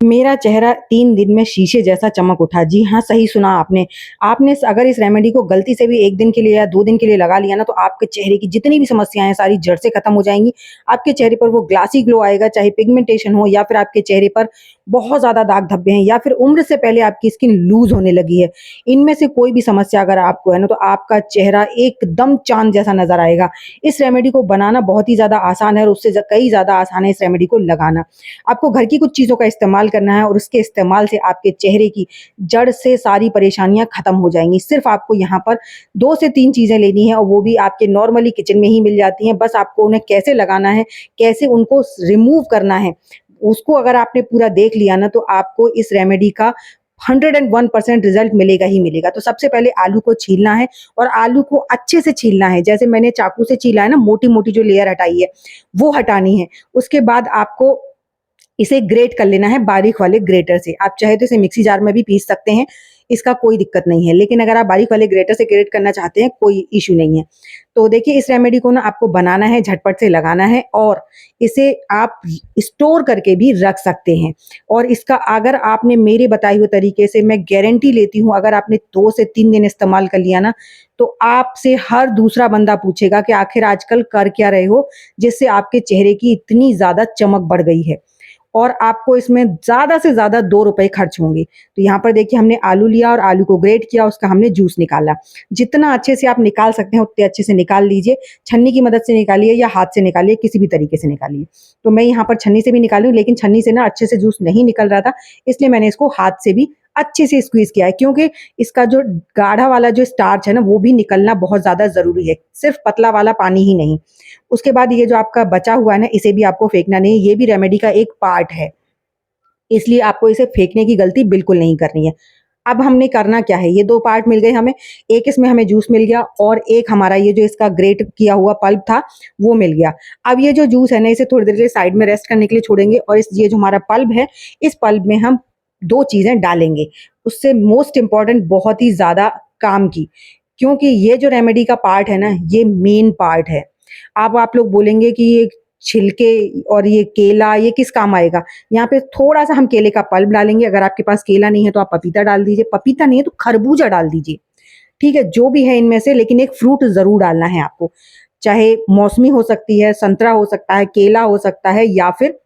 मेरा चेहरा 3 दिन में शीशे जैसा चमक उठा। जी हाँ, सही सुना आपने। आपने अगर इस रेमेडी को गलती से भी 1 दिन के लिए या 2 दिन के लिए लगा लिया ना, तो आपके चेहरे की जितनी भी समस्याएँ हैं, सारी जड़ से खत्म हो जाएँगी। आपके चेहरे पर वो ग्लासी ग्लो आएगा, चाहे पिगमेंटेशन हो या फिर आपके चेहरे पर बहुत ज़्यादा दाग धब्बे हैं या फिर उम्र से पहले आपकी स्किन लूज़ होने लगी है। इनमें से कोई भी समस्या अगर आपको है ना, तो आपका चेहरा एकदम चाँद जैसा नज़र आएगा। इस रेमेडी को बनाना बहुत ही ज़्यादा आसान है और उससे कई ज़्यादा आसान है इस रेमेडी को लगाना। आपको घर की कुछ चीज़ों का इस्तेमाल करना है और उसके इस्तेमाल से आपके चेहरे की जड़ से सारी परेशानियाँ खत्म हो जाएँगी। सिर्फ़ आपको यहाँ पर 2 से 3 चीज़ें लेनी है और वो भी आपके नॉर्मली किचन में ही मिल जाती हैं। बस आपको उन्हें कैसे लगाना है, कैसे उनको रिमूव करना है, उसको अगर आपने पूरा देख लिया ना, तो आपको इस रेमेडी का 101% रिज़ल्ट मिलेगा ही मिलेगा। तो सबसे पहले आलू को छीलना है और आलू को अच्छे से छीलना है। जैसे मैंने चाकू से छीला है ना, मोटी-मोटी जो लेयर हटाई है, वो हटानी है। उसके बाद आपको इसे ग्रेट कर लेना है बारीक वाले ग्रेटर से। आप चाहे तो इसे मिक्सी जार में भी पीस सकते हैं, इसका कोई दिक्कत नहीं है। लेकिन अगर आप बारीक वाले ग्रेटर से ग्रेट करना चाहते हैं, कोई इश्यू नहीं है। तो देखिए, इस रेमेडी को ना आपको बनाना है, झटपट से लगाना है और इसे आप स्टोर करके भी रख सकते हैं। और इसका अगर आपने मेरे बताए हुए तरीके से, मैं गारंटी लेती हूँ, अगर आपने 2 से 3 दिन इस्तेमाल कर लिया ना, तो आपसे हर दूसरा बंदा पूछेगा कि आखिर आजकल कर क्या रहे हो, जिससे आपके चेहरे की इतनी ज़्यादा चमक बढ़ गई है। और आपको इसमें ज़्यादा से ज़्यादा 2 रुपए खर्च होंगे। तो यहाँ पर देखिए, हमने आलू लिया और आलू को ग्रेट किया, उसका हमने जूस निकाला। जितना अच्छे से आप निकाल सकते हैं उतने अच्छे से निकाल लीजिए। छन्नी की मदद से निकालिए या हाथ से निकालिए, किसी भी तरीके से निकालिए। तो मैं यहाँ पर छन्नी से भी निकाली हूँ, लेकिन छन्नी से ना अच्छे से जूस नहीं निकल रहा था, इसलिए मैंने इसको हाथ से भी अच्छे से स्क्वीज़ किया है, क्योंकि इसका जो गाढ़ा वाला जो स्टार्च है ना, वो भी निकलना बहुत ज़्यादा ज़रूरी है, सिर्फ़ पतला वाला पानी ही नहीं। उसके बाद ये जो आपका बचा हुआ है ना, इसे भी आपको फेंकना नहीं है, ये भी रेमेडी का एक पार्ट है। इसलिए आपको इसे फेंकने की गलती बिल्कुल नहीं करनी है। अब हमने करना क्या है, ये 2 पार्ट मिल गए हमें, एक इसमें हमें जूस मिल गया और एक हमारा ये जो इसका ग्रेट किया हुआ पल्प था, वो मिल गया। अब ये जो जूस है ना, इसे थोड़ी देर के लिए साइड में रेस्ट करने के लिए छोड़ेंगे और ये जो हमारा पल्प है, इस पल्प में हम 2 चीज़ें डालेंगे। उससे मोस्ट इम्पोर्टेंट, बहुत ही ज़्यादा काम की, क्योंकि ये जो रेमेडी का पार्ट है ना, ये मेन पार्ट है। अब आप लोग बोलेंगे कि ये छिलके और ये केला ये किस काम आएगा? यहाँ पे थोड़ा-सा हम केले का पल्प डालेंगे, अगर आपके पास केला नहीं है तो आप पपीता डाल दीजिए, पपीता नहीं है तो खरबूजा डाल दीजिए, ठीक है? जो भी है इनमें से, लेकिन एक फ्रूट ज़रूर डालना है आपको। चाहे मौसमी हो सकती है, संतरा हो सकता है, केला हो सकता है या फिर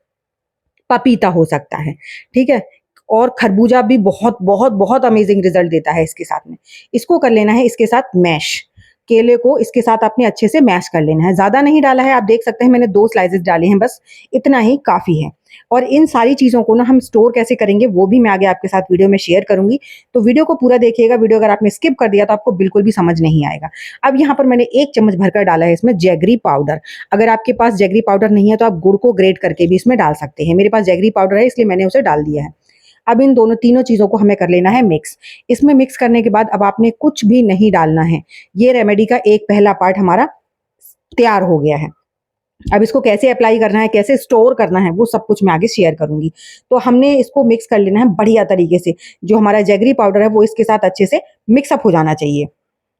पपीता हो सकता है, ठीक है? और खरबूजा भी बहुत, बहुत, बहुत अमेज़िंग रिज़ल्ट देता है इसके साथ में। इसको कर लेना है इसके साथ मैश। केले को इसके साथ आपने अच्छे से मैश कर लेना है। ज़्यादा नहीं डाला है, आप देख सकते हैं मैंने 2 स्लाइसेस डाले हैं बस, इतना ही काफ़ी है। और इन सारी चीज़ों को ना हम स्टोर कैसे करेंगे, वो भी मैं आगे आपके साथ वीडियो में शेयर करूँगी। तो वीडियो को पूरा देखिएगा, वीडियो अगर आपने स्किप कर दिया तो आपको बिल्कुल भी समझ नहीं आएगा। अब यहाँ पर मैंने 1 चम्मच भरकर डाला है इसमें जैगरी पाउडर। अगर आपके पास जैगरी पाउडर नहीं है तो आप गुड़ को ग्रेट करके भी इसमें डाल सकते हैं। मेरे पास जैगरी पाउडर है, इसलिए मैंने उसे डाल दिया है। अब इन दोनों तीनों चीज़ों को हमें कर लेना है मिक्स। इसमें मिक्स करने के बाद अब आपने कुछ भी नहीं डालना है। ये रेमेडी का एक पहला पार्ट हमारा तैयार हो गया है। अब इसको कैसे अप्लाई करना है, कैसे स्टोर करना है, वो सब कुछ मैं आगे शेयर करूँगी। तो हमने इसको मिक्स कर लेना है बढ़िया तरीके से। जो हमारा जैगरी पाउडर है वो इसके साथ अच्छे से मिक्स अप हो जाना चाहिए।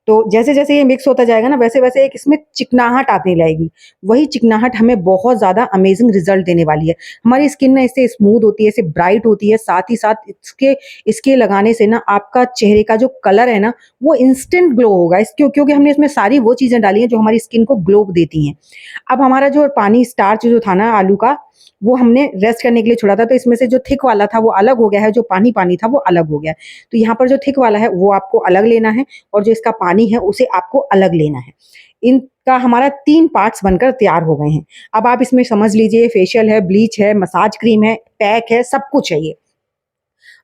तो जैसे-जैसे ये मिक्स होता जाएगा ना, वैसे-वैसे एक इसमें चिकनाहट आने लगेगी। वही चिकनाहट हमें बहुत ज़्यादा अमेज़िंग रिज़ल्ट देने वाली है। हमारी स्किन ना इससे स्मूथ होती है, इससे ब्राइट होती है, साथ ही साथ इसके इसके लगाने से ना आपका चेहरे का जो कलर है ना, वो इंस्टेंट ग्लो होगा। क्योंकि हमने इसमें सारी वो चीज़ें डाली हैं जो हमारी स्किन को ग्लो देती हैं। अब हमारा जो पानी स्टार्च जो था ना आलू का, वो हमने रेस्ट करने के लिए छोड़ा था, तो इसमें से जो थिक वाला था वो अलग हो गया है, जो पानी-पानी था वो अलग हो गया है। तो यहाँ पर जो थिक वाला है वो आपको अलग लेना है और जो इसका पानी है उसे आपको अलग लेना है। इनका हमारा 3 पार्ट्स बनकर तैयार हो गए हैं। अब आप इसमें समझ लीजिए, फेशियल है, ब्लीच है, मसाज क्रीम है, पैक है, सब कुछ है ये।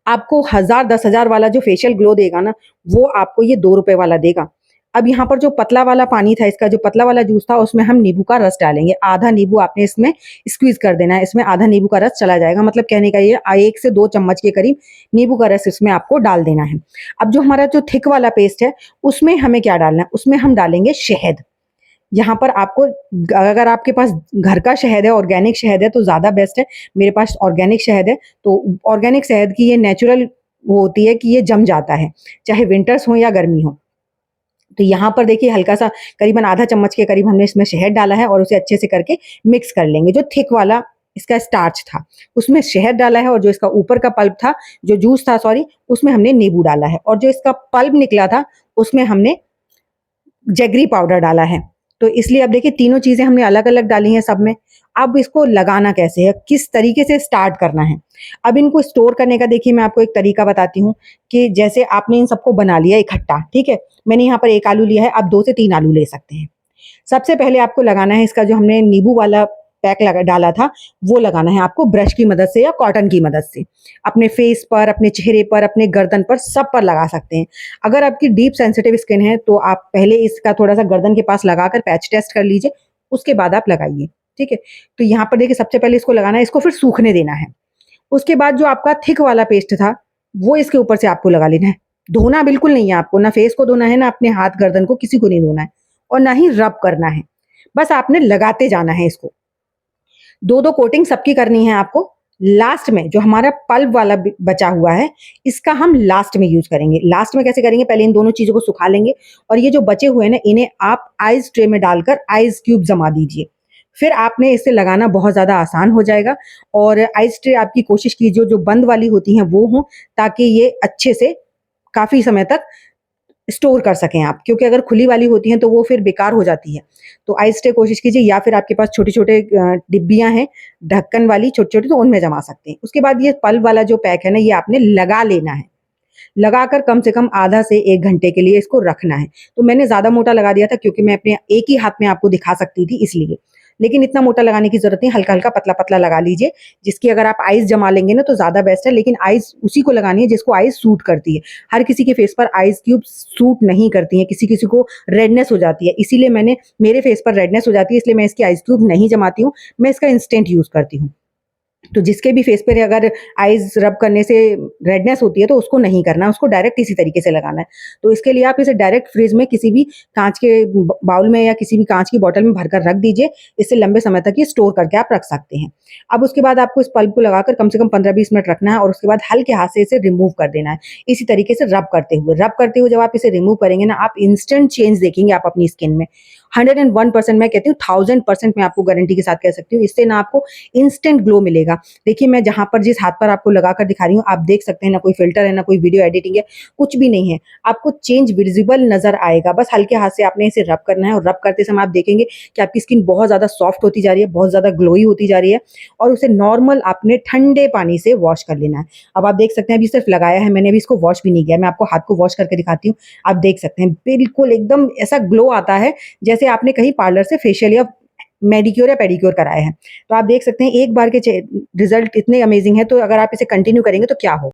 आपको 1000 10,000 वाला जो फेशियल ग्लो देगा ना, वो आपको ये 2 रुपए वाला देगा। अब यहाँ पर जो पतला वाला पानी था, इसका जो पतला वाला जूस था, उसमें हम नींबू का रस डालेंगे। आधा नींबू आपने इसमें स्क्वीज़ कर देना है, इसमें आधा नींबू का रस चला जाएगा। मतलब कहने का ये 1 से 2 चम्मच के करीब नींबू का रस इसमें आपको डाल देना है। अब जो हमारा जो थिक वाला पेस्ट है, उसमें हमें क्या डालना है? उसमें हम डालेंगे शहद। यहाँ पर आपको अगर आपके पास घर का शहद है, ऑर्गेनिक शहद है तो ज़्यादा बेस्ट है। मेरे पास ऑर्गेनिक शहद है, तो ऑर्गेनिक शहद की ये नेचुरल वो होती है कि ये जम जाता है, चाहे विंटर्स हो या गर्मी हो। तो यहाँ पर देखिए, हल्का-सा करीबन आधा चम्मच के करीब हमने इसमें शहद डाला है और उसे अच्छे से करके मिक्स कर लेंगे। जो थिक वाला इसका स्टार्च था, उसमें शहद डाला है और जो इसका ऊपर का पल्प था, जो जूस था सॉरी, उसमें हमने नींबू डाला है और जो इसका पल्प निकला था, उसमें हमने जैगरी पाउडर डाला है। तो इसलिए अब देखिए तीनों चीज़ें हमने अलग-अलग डाली हैं सब में। अब इसको लगाना कैसे है, किस तरीके से स्टार्ट करना है। अब इनको स्टोर करने का देखिए मैं आपको एक तरीका बताती हूँ कि जैसे आपने इन सबको बना लिया इकट्ठा, ठीक है? मैंने यहाँ पर 1 आलू लिया है, आप 2 से 3 आलू ले सकते हैं। सबसे पहले आपको लगाना है इसका जो हमने नींबू वाला पैक लगा डाला था, वो लगाना है आपको ब्रश की मदद से या कॉटन की मदद से। अपने फेस पर, अपने चेहरे पर, अपने गर्दन पर, सब पर लगा सकते हैं। अगर आपकी डीप सेंसिटिव स्किन है, तो आप पहले इसका थोड़ा-सा गर्दन के पास लगाकर पैच टेस्ट कर लीजिए, उसके बाद आप लगाइए, ठीक है? तो यहाँ पर देखिए सबसे पहले इसको लगाना है, इसको फिर सूखने देना है। उसके बाद जो आपका थिक वाला पेस्ट था, वो इसके ऊपर से आपको लगा लेना है। धोना बिल्कुल नहीं है आपको, ना फेस को धोना है, ना अपने हाथ, गर्दन को, किसी को नहीं धोना है और ना ही रब करना है। बस आपने लगाते जाना है इसको। 2-2 कोटिंग सबकी करनी है आपको। लास्ट में जो हमारा पल्प वाला बचा हुआ है, इसका हम लास्ट में यूज़ करेंगे। लास्ट में कैसे करेंगे? पहले इन दोनों चीज़ों को सुखा लेंगे और ये जो बचे हुए हैं ना, इन्हें आप आइस ट्रे में डालकर आइस क्यूब जमा दीजिए। फिर आपने इसे लगाना बहुत ज़्यादा आसान हो जाएगा और आइस ट्रे आपकी कोशिश कीजिए जो बंद वाली होती हैं वो हों, ताकि ये अच्छे से काफ़ी समय तक स्टोर कर सकें आप, क्योंकि अगर खुली वाली होती हैं तो वो फिर बेकार हो जाती है। तो आइस ट्रे कोशिश कीजिए या फिर आपके पास छोटे-छोटे डिब्बियाँ हैं ढक्कन वाली छोटी-छोटी, तो उनमें जमा सकते हैं। उसके बाद ये पल्प वाला जो पैक है ना, ये आपने लगा लेना है। लगाकर कम से कम आधा से 1 घंटे के लिए इसको रखना है। तो मैंने ज़्यादा मोटा लगा दिया था क्योंकि मैं अपने एक ही हाथ में आपको दिखा सकती थी इसलिए। लेकिन इतना मोटा लगाने की ज़रूरत नहीं, हल्का-हल्का, पतला-पतला लगा लीजिए, जिसकी अगर आप आइस जमा लेंगे ना तो ज़्यादा बेस्ट है, लेकिन आइस उसी को लगानी है जिसको आइस सूट करती है। हर किसी के फेस पर आइस क्यूब सूट नहीं करती हैं, किसी-किसी को रेडनेस हो जाती है, इसीलिए मेरे फेस पर रेडनेस हो जाती है, इसलिए मैं इसकी आइस क्यूब नहीं जमाती हूँ, मैं इसका इंस्टेंट यूज़ करती हूँ। तो जिसके भी फेस पे अगर आइज़ रब करने से रेडनेस होती है तो उसको नहीं करना है, उसको डायरेक्ट इसी तरीके से लगाना है। तो इसके लिए आप इसे डायरेक्ट फ्रिज में किसी भी काँच के बाउल में या किसी भी काँच की बॉटल में भरकर रख दीजिए, इससे लंबे समय तक ये स्टोर करके आप रख सकते हैं। अब उसके बाद आपको इस पल्प को लगाकर कम से कम 15-20 मिनट रखना है और उसके बाद हल्के हाथ से इसे रिमूव कर देना है। इसी तरीके से रब करते हुए जब आप इसे रिमूव करेंगे ना, आप इंस्टेंट चेंज देखेंगे आप अपनी स्किन में। 101% मैं कहती हूँ, 1000% मैं आपको गारंटी के साथ कह सकती हूँ, इससे ना आपको इंस्टेंट ग्लो मिलेगा। देखिए मैं जहाँ पर जिस हाथ पर आपको लगाकर दिखा रही हूँ, आप देख सकते हैं ना कोई फ़िल्टर है, ना कोई वीडियो एडिटिंग है, कुछ भी नहीं है। आपको चेंज विज़िबल नज़र आएगा, बस हल्के हाथ से आपने इसे रब करना है और रब करते समय आप देखेंगे कि आपकी स्किन बहुत ज़्यादा सॉफ्ट होती जा रही है, बहुत ज़्यादा ग्लोई होती जा रही है और उसे नॉर्मल आपने ठंडे पानी से वॉश कर लेना है। अब आप देख सकते हैं अभी सिर्फ़ लगाया है, मैंने अभी इसको वॉश भी नहीं किया, मैं आपको हाथ को वॉश करके दिखाती हूँ। आप देख सकते हैं बिल्कुल एकदम ऐसा ग्लो आता है, जैसे आपने कहीं पार्लर से फेशियल या मैडिक्योर या पेडिक्योर कराया है। तो आप देख सकते हैं एक बार के रिज़ल्ट इतने अमेज़िंग हैं, तो अगर आप इसे कंटिन्यू करेंगे तो क्या हो